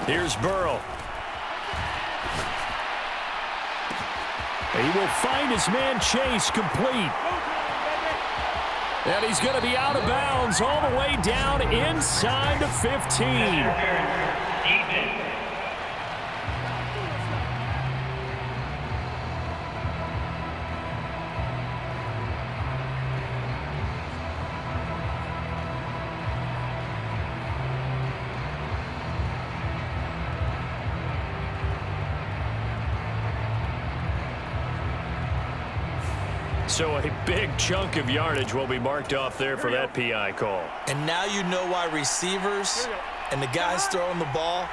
Here's Burrow. He will find his man Chase complete. And he's going to be out of bounds all the way down inside the 15. So a big chunk of yardage will be marked off there for that PI call. And now you know why receivers and the guys throwing the ball,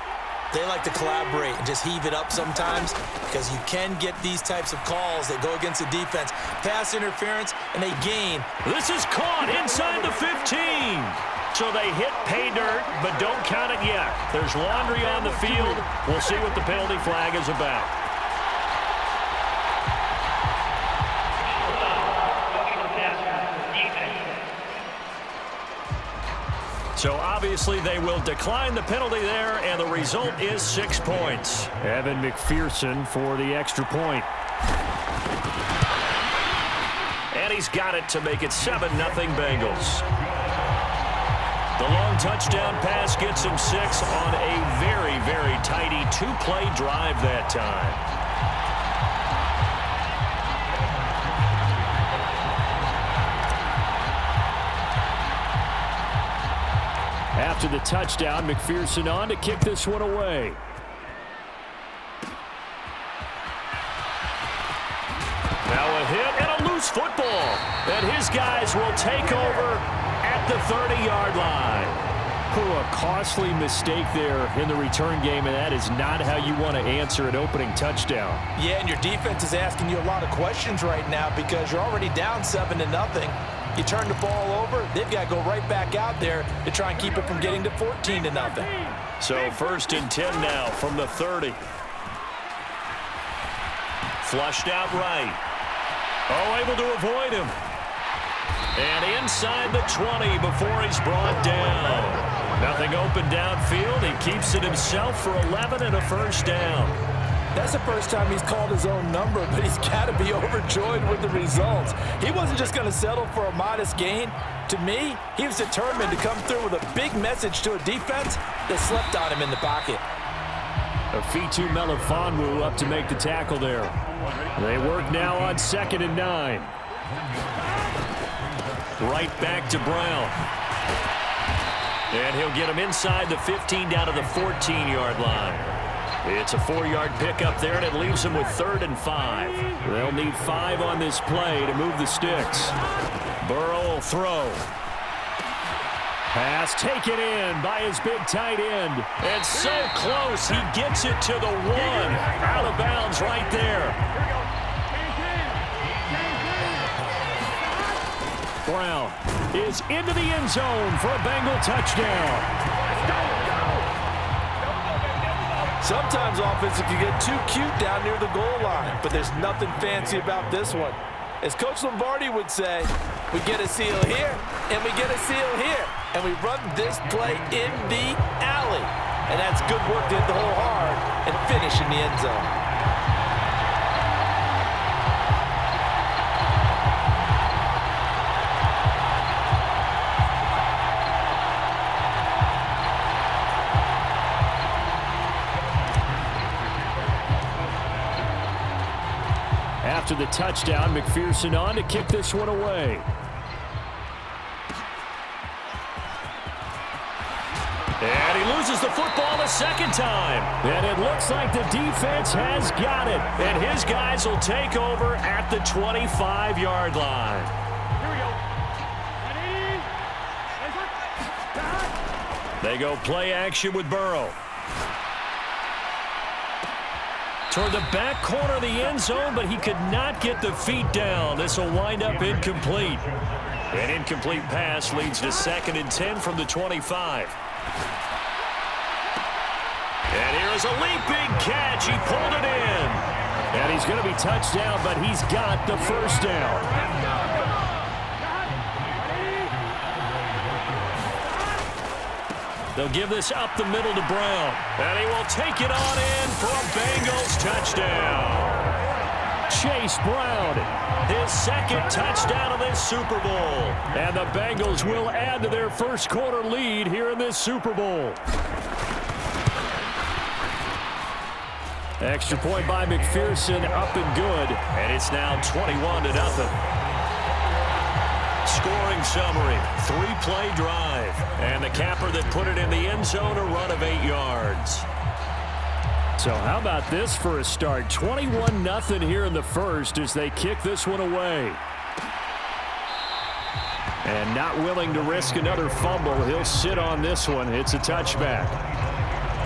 they like to collaborate and just heave it up sometimes, because you can get these types of calls that go against the defense. Pass interference, and they gain. This is caught inside the 15. So they hit pay dirt, but don't count it yet. There's laundry on the field. We'll see what the penalty flag is about. So obviously they will decline the penalty there, and the result is 6 points. Evan McPherson for the extra point. And he's got it to make it 7-0 Bengals. The long touchdown pass gets him 6 on a very, very tidy two-play drive that time. After the touchdown, McPherson on to kick this one away. Now a hit and a loose football. And his guys will take over at the 30-yard line. A costly mistake there in the return game, and that is not how you want to answer an opening touchdown. Yeah, and your defense is asking you a lot of questions right now because you're already down 7-0. You turn the ball over, they've got to go right back out there to try and keep it from getting to 14-0. So 1st and 10 now from the 30. Flushed out right. Oh, able to avoid him. And inside the 20 before he's brought down. Nothing open downfield. He keeps it himself for 11 and a first down. That's the first time he's called his own number, but he's got to be overjoyed with the results. He wasn't just going to settle for a modest gain. To me, he was determined to come through with a big message to a defense that slept on him in the pocket. Afitu Melifonwu up to make the tackle there. They work now on 2nd and 9. Right back to Brown. And he'll get him inside the 15 down to the 14-yard line. It's a 4-yard pickup there, and it leaves them with 3rd and 5. They'll need 5 on this play to move the sticks. Burrow will throw. Pass taken in by his big tight end. And so close, he gets it to the 1. Out of bounds right there. Brown is into the end zone for a Bengal touchdown. Sometimes offenses can get too cute down near the goal line, but there's nothing fancy about this one. As Coach Lombardi would say, we get a seal here, and we get a seal here, and we run this play in the alley. And that's good work to hit the hole hard and finish in the end zone. After the touchdown, McPherson on to kick this one away. And he loses the football the second time. And it looks like the defense has got it. And his guys will take over at the 25-yard line. They go play action with Burrow. Toward the back corner of the end zone, but he could not get the feet down. This will wind up incomplete. An incomplete pass leads to 2nd and 10 from the 25. And here is a leaping catch. He pulled it in. And he's going to be touched down, but he's got the first down. They'll give this up the middle to Brown. And he will take it on in for a Bengals touchdown. Chase Brown, his second touchdown of this Super Bowl. And the Bengals will add to their first quarter lead here in this Super Bowl. Extra point by McPherson, up and good. And it's now 21-0. Scoring summary, 3-play drive. And the capper that put it in the end zone, a run of 8 yards. So how about this for a start? 21-0 here in the first as they kick this one away. And not willing to risk another fumble. He'll sit on this one. It's a touchback.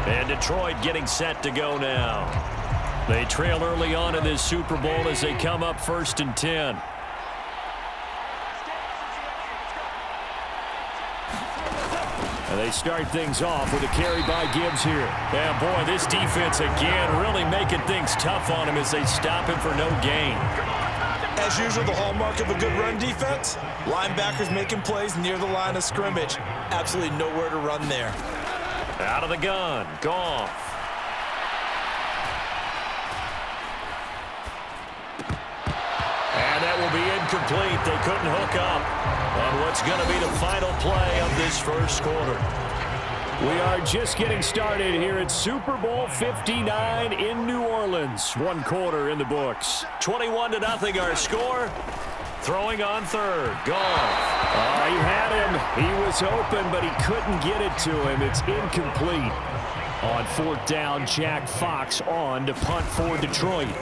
And Detroit getting set to go now. They trail early on in this Super Bowl as they come up 1st and 10. And they start things off with a carry by Gibbs here. And boy, this defense again really making things tough on him as they stop him for no gain. As usual, the hallmark of a good run defense, linebackers making plays near the line of scrimmage. Absolutely nowhere to run there. Out of the gun, Goff. And that will be incomplete. They couldn't hook up on what's going to be the final play of this first quarter. We are just getting started here at Super Bowl 59 in New Orleans. 1 quarter in the books. 21-0 our score. Throwing on third. Goff. He had him. He was open, but he couldn't get it to him. It's incomplete. On 4th down, Jack Fox on to punt for Detroit.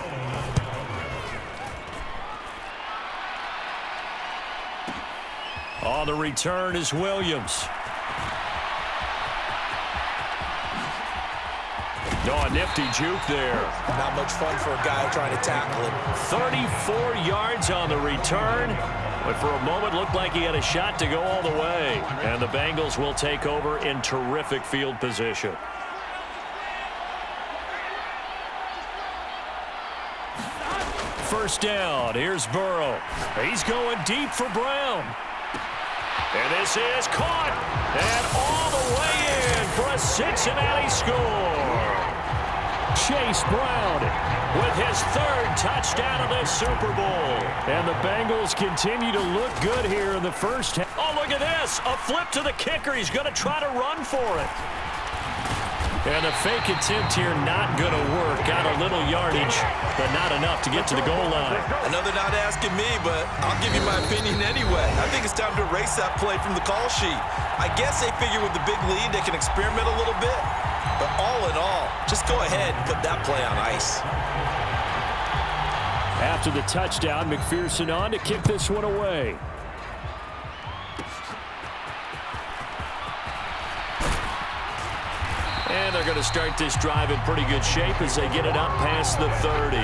On the return is Williams. Oh, a nifty juke there. Not much fun for a guy trying to tackle him. 34 yards on the return. But for a moment, looked like he had a shot to go all the way. And the Bengals will take over in terrific field position. First down. Here's Burrow. He's going deep for Brown. And this is caught. And all the way in for a Cincinnati score. Chase Brown with his 3rd touchdown of this Super Bowl. And the Bengals continue to look good here in the first half. Oh, look at this. A flip to the kicker. He's going to try to run for it. And the fake attempt here not going to work. Got a little yardage, but not enough to get to the goal line. I know they're not asking me, but I'll give you my opinion anyway. I think it's time to erase that play from the call sheet. I guess they figure with the big lead they can experiment a little bit. But all in all, just go ahead and put that play on ice. After the touchdown, McPherson on to kick this one away. And they're going to start this drive in pretty good shape as they get it up past the 30.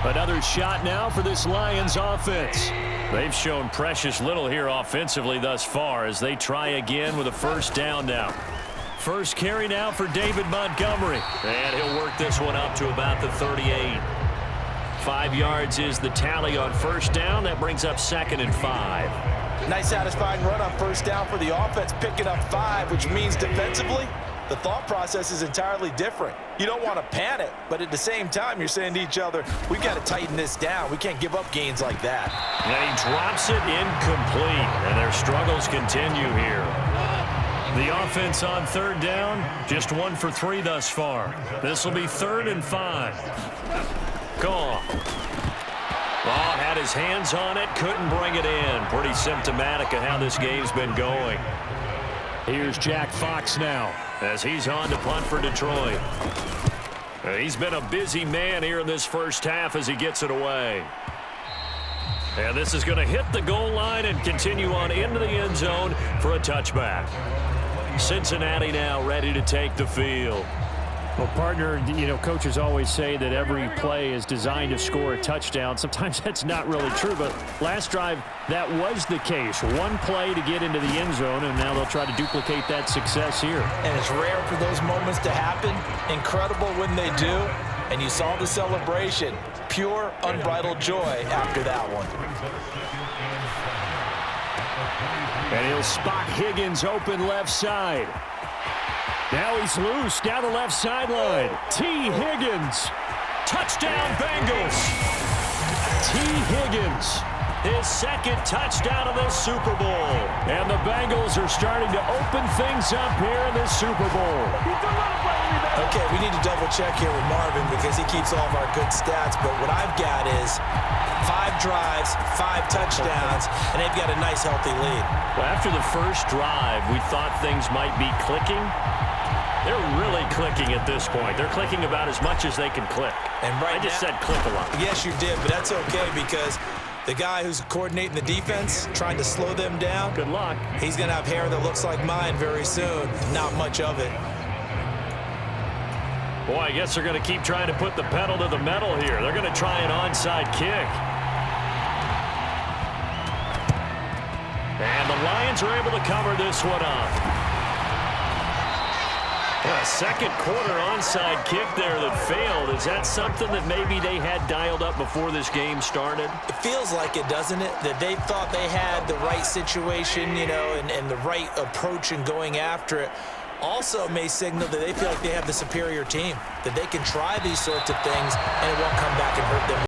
Another shot now for this Lions offense. They've shown precious little here offensively thus far as they try again with a first down now. First carry now for David Montgomery. And he'll work this one up to about the 38. 5 yards is the tally on first down. That brings up 2nd and 5. Nice satisfying run on first down for the offense, picking up 5, which means defensively, the thought process is entirely different. You don't want to panic, but at the same time, you're saying to each other, we've got to tighten this down. We can't give up gains like that. And he drops it incomplete, and their struggles continue here. The offense on 3rd down, just 1 for 3 thus far. This will be 3rd and 5. Goff. Oh, had his hands on it, couldn't bring it in. Pretty symptomatic of how this game's been going. Here's Jack Fox now as he's on to punt for Detroit. He's been a busy man here in this first half as he gets it away. And this is going to hit the goal line and continue on into the end zone for a touchback. Cincinnati now ready to take the field. Well, partner, you know, coaches always say that every play is designed to score a touchdown. Sometimes that's not really true, but last drive, that was the case. 1 play to get into the end zone, and now they'll try to duplicate that success here. And it's rare for those moments to happen. Incredible when they do. And you saw the celebration. Pure, unbridled joy after that one. And he'll spot Higgins open left side. Now he's loose down the left sideline. T. Higgins. Touchdown, Bengals. T. Higgins, his second touchdown of this Super Bowl. And the Bengals are starting to open things up here in this Super Bowl. Okay, we need to double check here with Marvin because he keeps all of our good stats, but what I've got is 5 drives, 5 touchdowns, and they've got a nice, healthy lead. Well, after the first drive, we thought things might be clicking. They're really clicking at this point. They're clicking about as much as they can click. And right I just now, said click a lot. Yes, you did, but that's okay because the guy who's coordinating the defense, trying to slow them down, Good luck. he's going to have hair that looks like mine very soon. Not much of it. Boy, I guess they're going to keep trying to put the pedal to the metal here. They're going to try an onside kick. And the Lions are able to cover this one up. A second quarter onside kick there that failed. Is that something that maybe they had dialed up before this game started? It feels like it, doesn't it? That they thought they had the right situation, you know, and the right approach in going after it. Also may signal that they feel like they have the superior team, that they can try these sorts of things and it won't come back and hurt them.